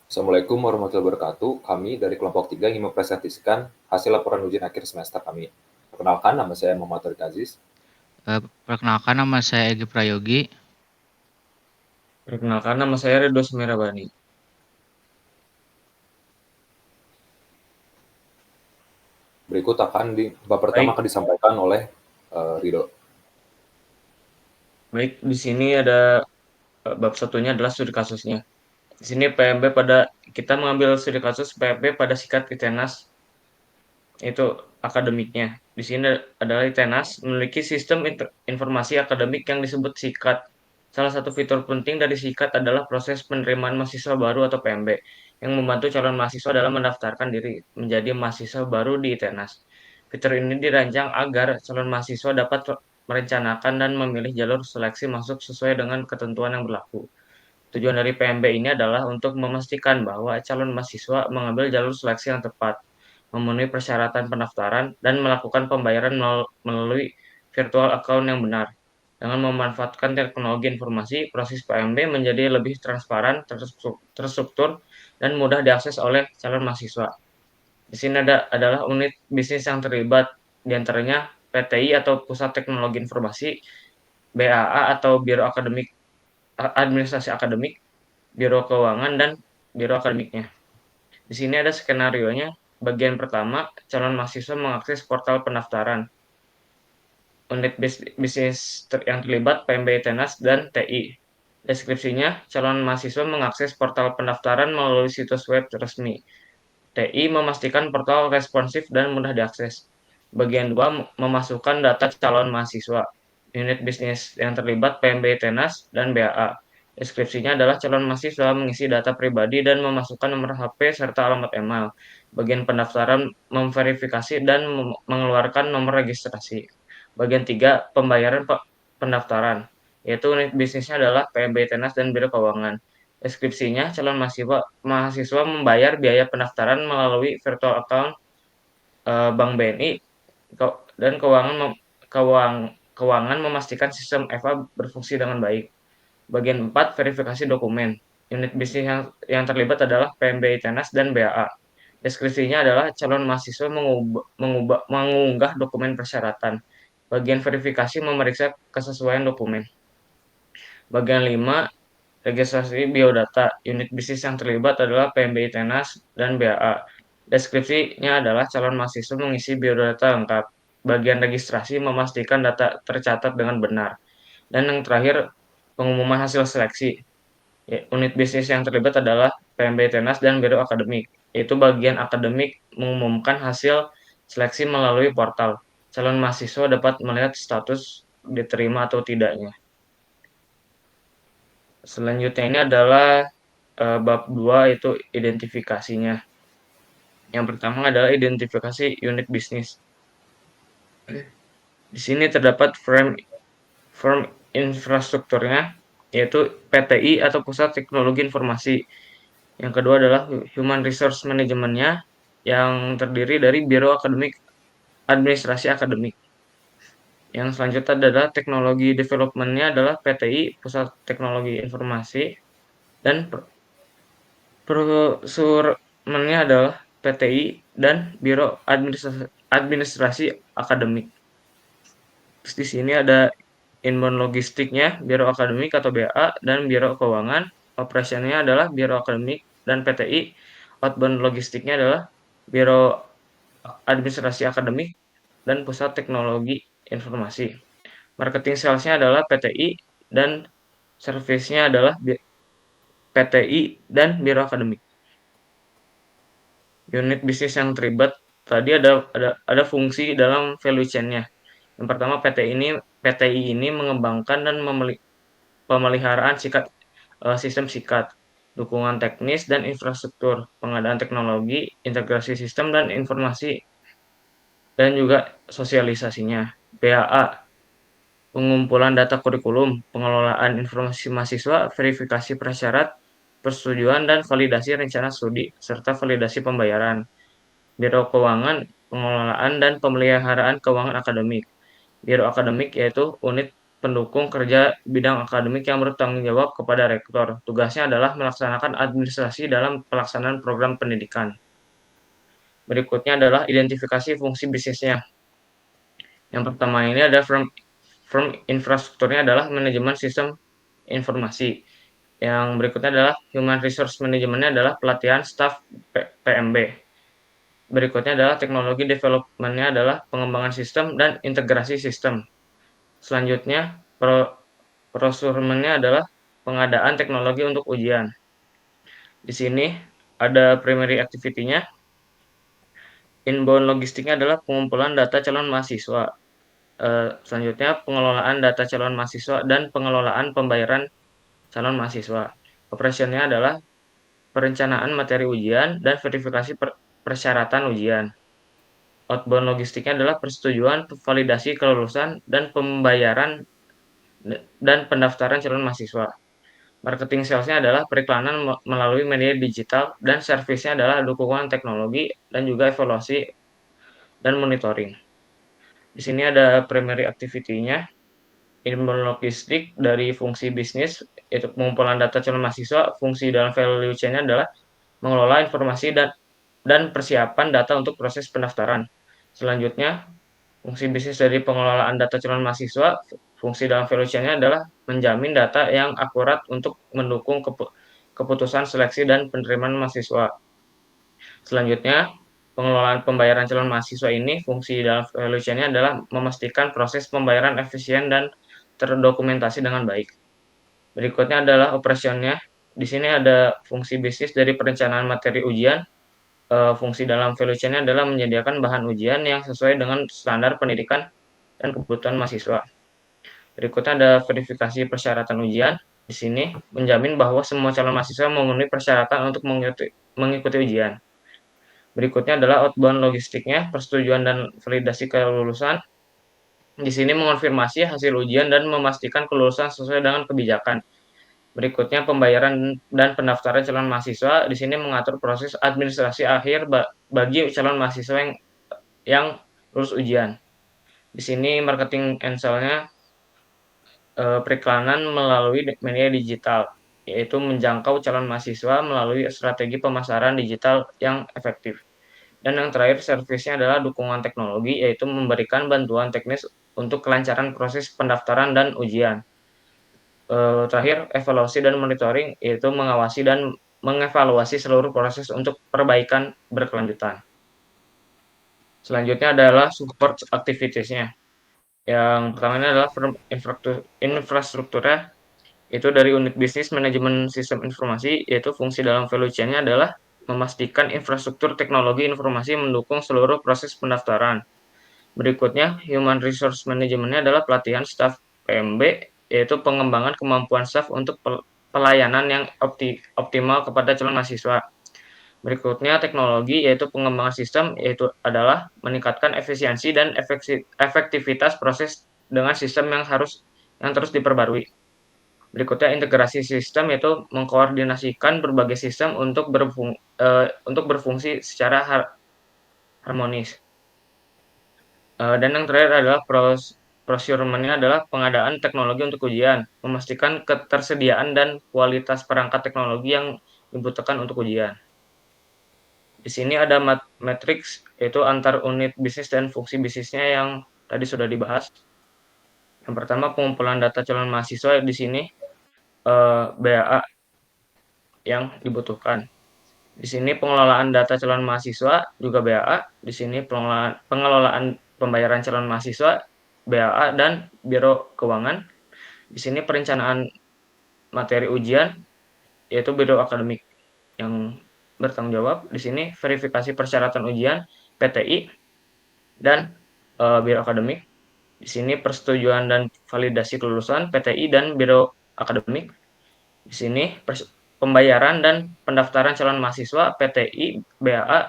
Assalamualaikum warahmatullahi wabarakatuh. Kami dari kelompok 3 ingin mempresentasikan hasil laporan ujian akhir semester kami. Perkenalkan, nama saya Muhammad Tarik Aziz. Perkenalkan nama saya Egy Prayogi. Perkenalkan, nama saya Ridho Sumirabani. Berikut bab pertama Baik, akan disampaikan oleh Ridho. baik. Di sini ada bab satunya adalah studi kasusnya. Di sini PMB kita mengambil studi kasus PMB pada sikat ITENAS itu akademiknya. Di sini adalah ITENAS memiliki sistem informasi akademik yang disebut sikat. Salah satu fitur penting dari sikat adalah proses penerimaan mahasiswa baru atau PMB yang membantu calon mahasiswa dalam mendaftarkan diri menjadi mahasiswa baru di ITENAS. Fitur ini dirancang agar calon mahasiswa dapat merencanakan dan memilih jalur seleksi masuk sesuai dengan ketentuan yang berlaku. Tujuan dari PMB ini adalah untuk memastikan bahwa calon mahasiswa mengambil jalur seleksi yang tepat, memenuhi persyaratan pendaftaran, dan melakukan pembayaran melalui virtual account yang benar. Dengan memanfaatkan teknologi informasi, proses PMB menjadi lebih transparan, terstruktur, dan mudah diakses oleh calon mahasiswa. Di sini adalah unit bisnis yang terlibat, diantaranya PTI atau Pusat Teknologi Informasi, BAA atau Biro Akademik Administrasi Akademik, Biro Keuangan, dan Biro Akademiknya. Di sini ada skenarionya. Bagian pertama, calon mahasiswa mengakses portal pendaftaran. Unit bisnis yang terlibat PMB Tenas dan TI. Deskripsinya, calon mahasiswa mengakses portal pendaftaran melalui situs web resmi. TI memastikan portal responsif dan mudah diakses. Bagian 2, memasukkan data calon mahasiswa. Unit bisnis yang terlibat PMB Tenas dan BAA. Deskripsinya adalah calon mahasiswa mengisi data pribadi dan memasukkan nomor HP serta alamat email. Bagian pendaftaran memverifikasi dan mengeluarkan nomor registrasi. Bagian 3, pembayaran pendaftaran, yaitu unit bisnisnya adalah PMB Tenas dan Biro Keuangan. Deskripsinya, calon mahasiswa membayar biaya pendaftaran melalui virtual account Bank BNI dan keuangan memastikan sistem EVA berfungsi dengan baik. Bagian 4, verifikasi dokumen. Unit bisnis yang terlibat adalah PMB Tenas dan BAA. Deskripsinya adalah calon mahasiswa mengunggah dokumen persyaratan. Bagian verifikasi memeriksa kesesuaian dokumen. Bagian 5, registrasi biodata. Unit bisnis yang terlibat adalah PMBI Tenas dan BAA. Deskripsinya adalah calon mahasiswa mengisi biodata lengkap. Bagian registrasi memastikan data tercatat dengan benar. Dan yang terakhir, pengumuman hasil seleksi. Unit bisnis yang terlibat adalah PMBI Tenas dan Biro Akademik. Yaitu bagian akademik mengumumkan hasil seleksi melalui portal. Calon mahasiswa dapat melihat status diterima atau tidaknya. Selanjutnya ini adalah bab 2, itu identifikasinya. Yang pertama adalah identifikasi unit bisnis. Di sini terdapat firm infrastrukturnya, yaitu PTI atau Pusat Teknologi Informasi. Yang kedua adalah Human Resource Manajemennya, yang terdiri dari Biro Akademik Administrasi Akademik. Yang selanjutnya adalah Teknologi Development-nya adalah PTI, Pusat Teknologi Informasi, dan Prosurmennya adalah PTI dan Biro Administrasi Akademik. Terus di sini ada inbound logistiknya, Biro Akademik atau BA, dan Biro Keuangan. Operasionalnya adalah Biro Akademik dan PTI. Outbound logistiknya adalah Biro Administrasi Akademik dan Pusat Teknologi Informasi. Marketing salesnya adalah PTI dan service-nya adalah PTI dan Biro Akademik. Unit bisnis yang terlibat tadi ada fungsi dalam value chain-nya. Yang pertama, PTI ini mengembangkan dan pemeliharaan sistem sikat, dukungan teknis dan infrastruktur, pengadaan teknologi, integrasi sistem dan informasi, dan juga sosialisasinya. PAA, pengumpulan data kurikulum, pengelolaan informasi mahasiswa, verifikasi prasyarat, persetujuan dan validasi rencana studi, serta validasi pembayaran. Biro Keuangan, pengelolaan dan pemeliharaan keuangan akademik. Biro Akademik yaitu unit pendukung kerja bidang akademik yang bertanggung jawab kepada rektor. Tugasnya adalah melaksanakan administrasi dalam pelaksanaan program pendidikan. Berikutnya adalah identifikasi fungsi bisnisnya. Yang pertama ini ada firm infrastrukturnya adalah manajemen sistem informasi. Yang berikutnya adalah human resource manajemennya adalah pelatihan staff PMB. Berikutnya adalah teknologi development-nya adalah pengembangan sistem dan integrasi sistem. Selanjutnya, procurement-nya adalah pengadaan teknologi untuk ujian. Di sini ada primary activity-nya. Inbound logistiknya adalah pengumpulan data calon mahasiswa. Selanjutnya, pengelolaan data calon mahasiswa dan pengelolaan pembayaran calon mahasiswa. Operationnya adalah perencanaan materi ujian dan verifikasi persyaratan ujian. Outbound logistiknya adalah persetujuan, validasi kelulusan, dan pembayaran dan pendaftaran calon mahasiswa. Marketing salesnya adalah periklanan melalui media digital, dan servisnya adalah dukungan teknologi dan juga evaluasi dan monitoring. Di sini ada primary activity-nya. Inbound logistik dari fungsi bisnis, yaitu pengumpulan data calon mahasiswa. Fungsi dalam value chain-nya adalah mengelola informasi dan persiapan data untuk proses pendaftaran. Selanjutnya, fungsi bisnis dari pengelolaan data calon mahasiswa, fungsi dalam value chain-nya adalah menjamin data yang akurat untuk mendukung keputusan seleksi dan penerimaan mahasiswa. Selanjutnya, pengelolaan pembayaran calon mahasiswa ini, fungsi dalam value chain-nya adalah memastikan proses pembayaran efisien dan terdokumentasi dengan baik. Berikutnya adalah operasionnya. Di sini ada fungsi bisnis dari perencanaan materi ujian. Fungsi dalam value chain-nya adalah menyediakan bahan ujian yang sesuai dengan standar pendidikan dan kebutuhan mahasiswa. Berikutnya ada verifikasi persyaratan ujian. Di sini menjamin bahwa semua calon mahasiswa memenuhi persyaratan untuk mengikuti ujian. Berikutnya adalah outbound logistiknya, persetujuan dan validasi kelulusan. Di sini mengonfirmasi hasil ujian dan memastikan kelulusan sesuai dengan kebijakan. Berikutnya pembayaran dan pendaftaran calon mahasiswa. Di sini mengatur proses administrasi akhir bagi calon mahasiswa yang lulus ujian. Di sini marketing and sales-nya periklanan melalui media digital, yaitu menjangkau calon mahasiswa melalui strategi pemasaran digital yang efektif. Dan yang terakhir, servisnya adalah dukungan teknologi, yaitu memberikan bantuan teknis untuk kelancaran proses pendaftaran dan ujian. Terakhir, evaluasi dan monitoring, yaitu mengawasi dan mengevaluasi seluruh proses untuk perbaikan berkelanjutan. Selanjutnya adalah support activities-nya. Yang pertama adalah infrastrukturnya, itu dari unit bisnis manajemen sistem informasi, yaitu fungsi dalam value chain-nya adalah memastikan infrastruktur teknologi informasi mendukung seluruh proses pendaftaran. Berikutnya, human resource manajemennya adalah pelatihan staf PMB, yaitu pengembangan kemampuan staf untuk pelayanan yang optimal kepada calon mahasiswa. Berikutnya, teknologi, yaitu pengembangan sistem, yaitu adalah meningkatkan efisiensi dan efektivitas proses dengan sistem yang terus diperbarui. Berikutnya, integrasi sistem, yaitu mengkoordinasikan berbagai sistem untuk berfungsi secara harmonis. Dan yang terakhir adalah procurement-nya adalah pengadaan teknologi untuk ujian, memastikan ketersediaan dan kualitas perangkat teknologi yang dibutuhkan untuk ujian. Di sini ada matriks, yaitu antar unit bisnis dan fungsi bisnisnya yang tadi sudah dibahas. Yang pertama, pengumpulan data calon mahasiswa. Di sini BAA yang dibutuhkan. Di sini pengelolaan data calon mahasiswa juga BAA. Di sini pengelolaan pembayaran calon mahasiswa BAA dan Biro Keuangan. Di sini perencanaan materi ujian, yaitu Biro Akademik yang bertanggung jawab. Di sini verifikasi persyaratan ujian PTI dan Biro Akademik. Di sini persetujuan dan validasi kelulusan PTI dan Biro Akademik. Di sini pembayaran dan pendaftaran calon mahasiswa PTI, BAA,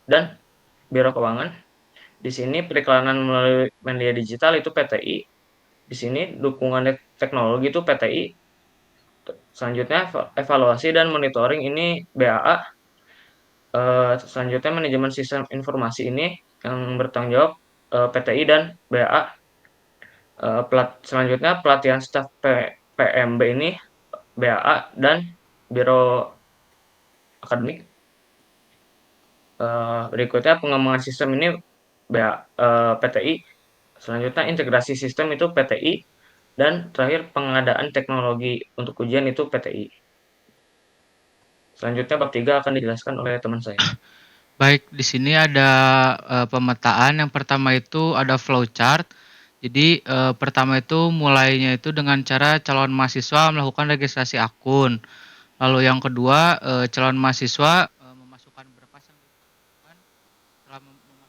dan Biro Keuangan. Di sini periklanan melalui media digital itu PTI. Di sini dukungan teknologi itu PTI. Selanjutnya evaluasi dan monitoring ini BAA. Selanjutnya manajemen sistem informasi ini yang bertanggung jawab PTI dan BAA. Selanjutnya pelatihan staf PMB ini BAA dan Biro Akademik. Berikutnya pengembangan sistem ini PTI. Selanjutnya integrasi sistem itu PTI. Dan terakhir pengadaan teknologi untuk ujian itu PTI. Selanjutnya bab 3 akan dijelaskan oleh teman saya. Baik, di sini ada pemetaan. Yang pertama itu ada flowchart. Jadi pertama itu mulainya itu dengan cara calon mahasiswa melakukan registrasi akun. Lalu yang kedua, calon mahasiswa memasukkan berkas yang dibutuhkan. Setelah memasukkan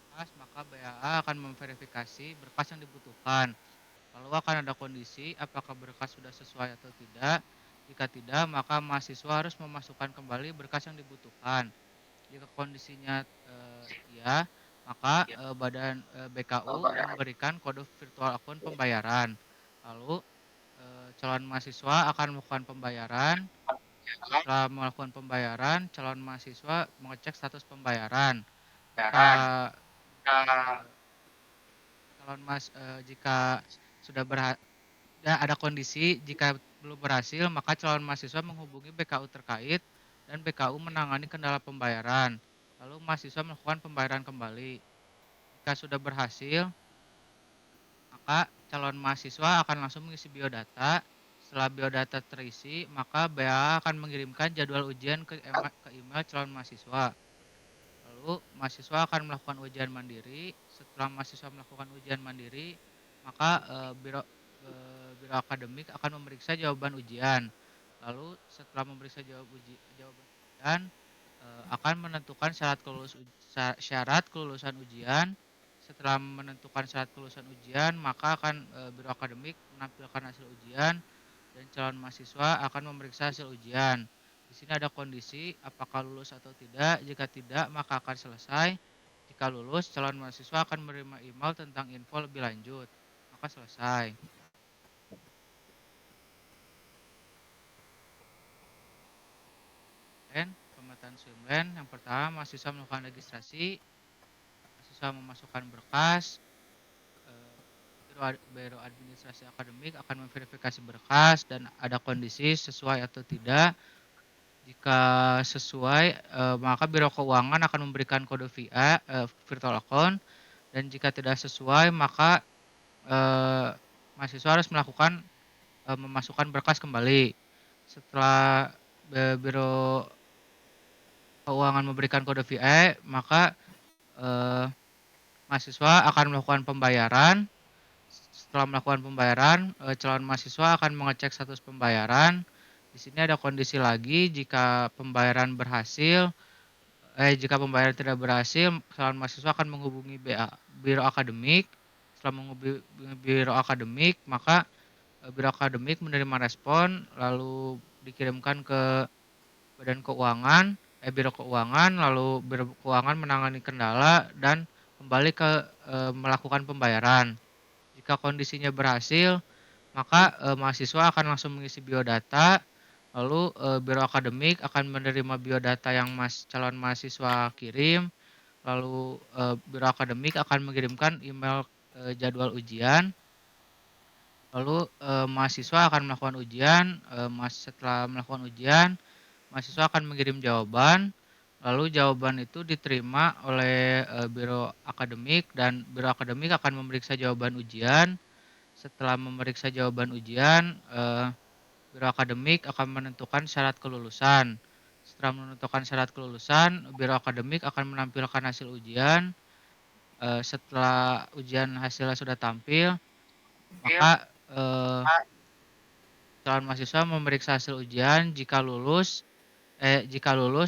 berkas, maka BAA akan memverifikasi berkas yang dibutuhkan. Lalu akan ada kondisi apakah berkas sudah sesuai atau tidak. Jika tidak, maka mahasiswa harus memasukkan kembali berkas yang dibutuhkan. Jika kondisinya iya, maka badan BKU memberikan kode virtual akun pembayaran. Lalu calon mahasiswa akan melakukan pembayaran. Setelah melakukan pembayaran, calon mahasiswa mengecek status pembayaran. Jika jika sudah ada kondisi jika belum berhasil, maka calon mahasiswa menghubungi BKU terkait dan BKU menangani kendala pembayaran. Lalu mahasiswa melakukan pembayaran kembali. Jika sudah berhasil, maka calon mahasiswa akan langsung mengisi biodata. Setelah biodata terisi, maka BA akan mengirimkan jadwal ujian ke email calon mahasiswa. Lalu mahasiswa akan melakukan ujian mandiri. Setelah mahasiswa melakukan ujian mandiri, maka biro akademik akan memeriksa jawaban ujian. Lalu setelah memeriksa jawaban ujian, akan menentukan syarat kelulusan ujian. Setelah menentukan syarat kelulusan ujian, maka akan biro akademik menampilkan hasil ujian dan calon mahasiswa akan memeriksa hasil ujian. Di sini ada kondisi apakah lulus atau tidak. Jika tidak, maka akan selesai. Jika lulus, calon mahasiswa akan menerima email tentang info lebih lanjut. Maka selesai. Pemetaan swimlane. Yang pertama, mahasiswa melakukan registrasi. Mahasiswa memasukkan berkas. Biro administrasi akademik akan memverifikasi berkas dan ada kondisi sesuai atau tidak. Jika sesuai, maka Biro Keuangan akan memberikan kode VA, virtual account, dan jika tidak sesuai, maka mahasiswa harus melakukan memasukkan berkas kembali. Setelah Biro Keuangan memberikan kode VA, maka mahasiswa akan melakukan pembayaran. Setelah melakukan pembayaran, calon mahasiswa akan mengecek status pembayaran. Di sini ada kondisi lagi jika pembayaran berhasil. Jika pembayaran tidak berhasil, calon mahasiswa akan menghubungi Biro Akademik. Setelah menghubungi Biro Akademik, maka Biro Akademik menerima respon, lalu dikirimkan ke Badan Keuangan, Biro Keuangan, lalu Biro Keuangan menangani kendala dan kembali ke melakukan pembayaran. Jika kondisinya berhasil, maka mahasiswa akan langsung mengisi biodata. Lalu Biro Akademik akan menerima biodata yang calon mahasiswa kirim. Lalu Biro Akademik akan mengirimkan email jadwal ujian. Lalu mahasiswa akan melakukan ujian. Setelah melakukan ujian, mahasiswa akan mengirim jawaban. Lalu jawaban itu diterima oleh Biro Akademik dan Biro Akademik akan memeriksa jawaban ujian. Setelah memeriksa jawaban ujian, Biro Akademik akan menentukan syarat kelulusan. Setelah menentukan syarat kelulusan, Biro Akademik akan menampilkan hasil ujian. Setelah ujian hasilnya sudah tampil, maka calon mahasiswa memeriksa hasil ujian. Jika lulus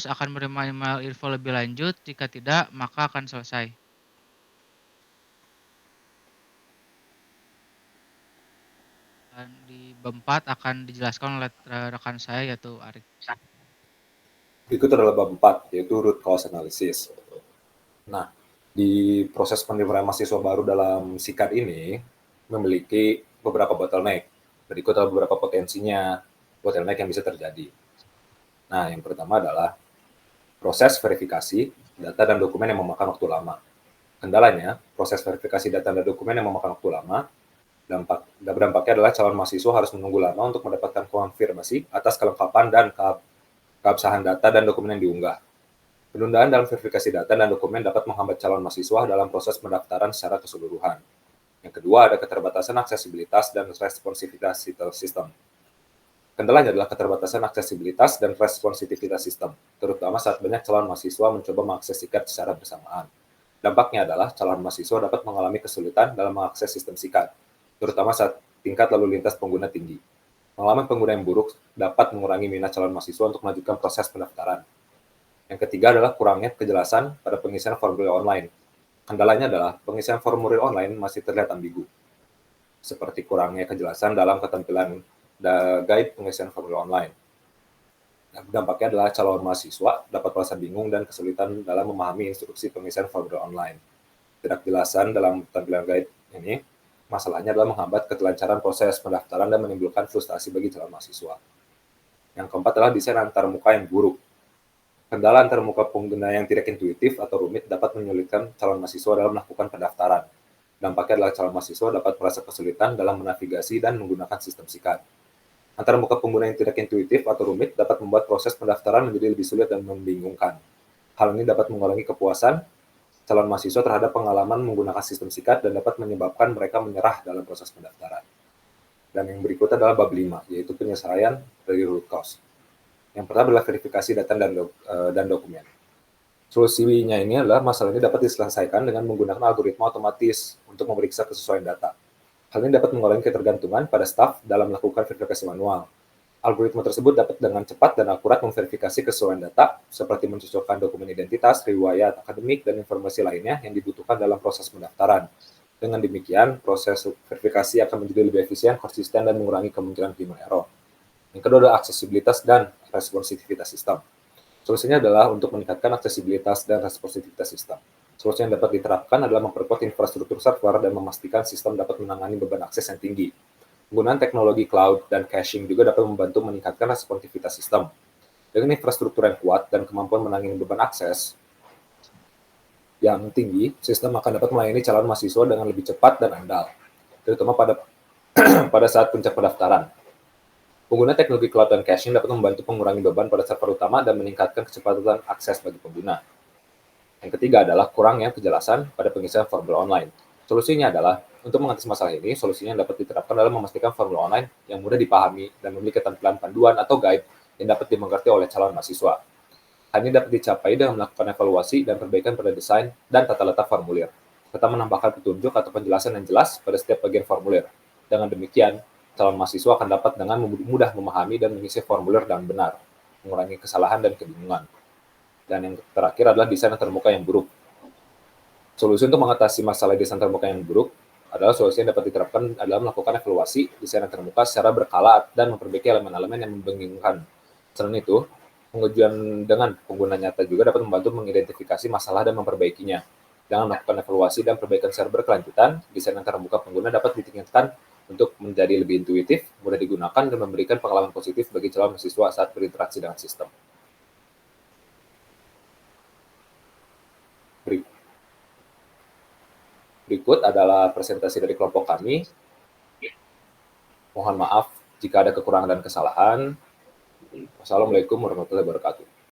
akan menerima email info lebih lanjut. Jika tidak, maka akan selesai. Dan di bab 4 akan dijelaskan oleh rekan saya yaitu Arik. Berikut adalah bab 4, yaitu root cause analysis. Nah, di proses penerimaan mahasiswa baru dalam SIKAD ini memiliki beberapa bottleneck. Berikut adalah beberapa potensinya bottleneck yang bisa terjadi. Nah, yang pertama adalah proses verifikasi data dan dokumen yang memakan waktu lama. Kendalanya, proses verifikasi data dan dokumen yang memakan waktu lama Dampaknya adalah calon mahasiswa harus menunggu lama untuk mendapatkan konfirmasi atas kelengkapan dan keabsahan data dan dokumen yang diunggah. Penundaan dalam verifikasi data dan dokumen dapat menghambat calon mahasiswa dalam proses pendaftaran secara keseluruhan. Yang kedua, ada keterbatasan aksesibilitas dan responsivitas sistem. Kendalanya adalah keterbatasan aksesibilitas dan responsivitas sistem, terutama saat banyak calon mahasiswa mencoba mengakses SIKAD secara bersamaan. Dampaknya adalah calon mahasiswa dapat mengalami kesulitan dalam mengakses sistem SIKAD, terutama saat tingkat lalu lintas pengguna tinggi. Pengalaman pengguna yang buruk dapat mengurangi minat calon mahasiswa untuk melanjutkan proses pendaftaran. Yang ketiga adalah kurangnya kejelasan pada pengisian formulir online. Kendalanya adalah pengisian formulir online masih terlihat ambigu, seperti kurangnya kejelasan dalam ketampilan guide pengisian formulir online. Dampaknya adalah calon mahasiswa dapat merasa bingung dan kesulitan dalam memahami instruksi pengisian formulir online. Ketidakjelasan dalam tampilan guide ini, masalahnya adalah menghambat kelancaran proses pendaftaran dan menimbulkan frustasi bagi calon mahasiswa. Yang keempat adalah desain antarmuka yang buruk. Kendala antarmuka pengguna yang tidak intuitif atau rumit dapat menyulitkan calon mahasiswa dalam melakukan pendaftaran. Dampaknya adalah calon mahasiswa dapat merasa kesulitan dalam menavigasi dan menggunakan sistem SIKAD. Antarmuka pengguna yang tidak intuitif atau rumit dapat membuat proses pendaftaran menjadi lebih sulit dan membingungkan. Hal ini dapat mengurangi kepuasan calon mahasiswa terhadap pengalaman menggunakan sistem SIKAD dan dapat menyebabkan mereka menyerah dalam proses pendaftaran. Dan yang berikutnya adalah bab 5, yaitu penyelesaian dari root cause. Yang pertama adalah verifikasi data dan dokumen. Solusinya ini adalah masalah ini dapat diselesaikan dengan menggunakan algoritma otomatis untuk memeriksa kesesuaian data. Hal ini dapat mengurangi ketergantungan pada staf dalam melakukan verifikasi manual. Algoritma tersebut dapat dengan cepat dan akurat memverifikasi kesesuaian data, seperti mencocokkan dokumen identitas, riwayat akademik, dan informasi lainnya yang dibutuhkan dalam proses pendaftaran. Dengan demikian, proses verifikasi akan menjadi lebih efisien, konsisten, dan mengurangi kemungkinan human error. Yang kedua adalah aksesibilitas dan responsivitas sistem. Solusinya adalah untuk meningkatkan aksesibilitas dan responsivitas sistem. Solusi yang dapat diterapkan adalah memperkuat infrastruktur server dan memastikan sistem dapat menangani beban akses yang tinggi. Penggunaan teknologi cloud dan caching juga dapat membantu meningkatkan responsivitas sistem. Dengan infrastruktur yang kuat dan kemampuan menangani beban akses yang tinggi, sistem akan dapat melayani calon mahasiswa dengan lebih cepat dan andal, terutama pada saat puncak pendaftaran. Pengguna teknologi cloud dan caching dapat membantu mengurangi beban pada server utama dan meningkatkan kecepatan akses bagi pengguna. Yang ketiga adalah kurangnya kejelasan pada pengisian formulir online. Solusinya adalah, untuk mengatasi masalah ini, solusinya dapat diterapkan dalam memastikan formulir online yang mudah dipahami dan memiliki tampilan panduan atau guide yang dapat dimengerti oleh calon mahasiswa. Hal ini dapat dicapai dengan melakukan evaluasi dan perbaikan pada desain dan tata letak formulir, serta menambahkan petunjuk atau penjelasan yang jelas pada setiap bagian formulir. Dengan demikian, calon mahasiswa akan dapat dengan mudah memahami dan mengisi formulir dengan benar, mengurangi kesalahan dan kebingungan. Dan yang terakhir adalah desain terbuka yang buruk. Solusi untuk mengatasi masalah desain terbuka yang buruk adalah solusi yang dapat diterapkan adalah melakukan evaluasi desain terbuka secara berkala dan memperbaiki elemen-elemen yang membingungkan. Selain itu, pengujian dengan pengguna nyata juga dapat membantu mengidentifikasi masalah dan memperbaikinya. Dengan melakukan evaluasi dan perbaikan secara berkelanjutan, desain terbuka pengguna dapat ditingkatkan untuk menjadi lebih intuitif, mudah digunakan, dan memberikan pengalaman positif bagi calon mahasiswa saat berinteraksi dengan sistem. Berikut adalah presentasi dari kelompok kami. Mohon maaf jika ada kekurangan dan kesalahan. Wassalamualaikum warahmatullahi wabarakatuh.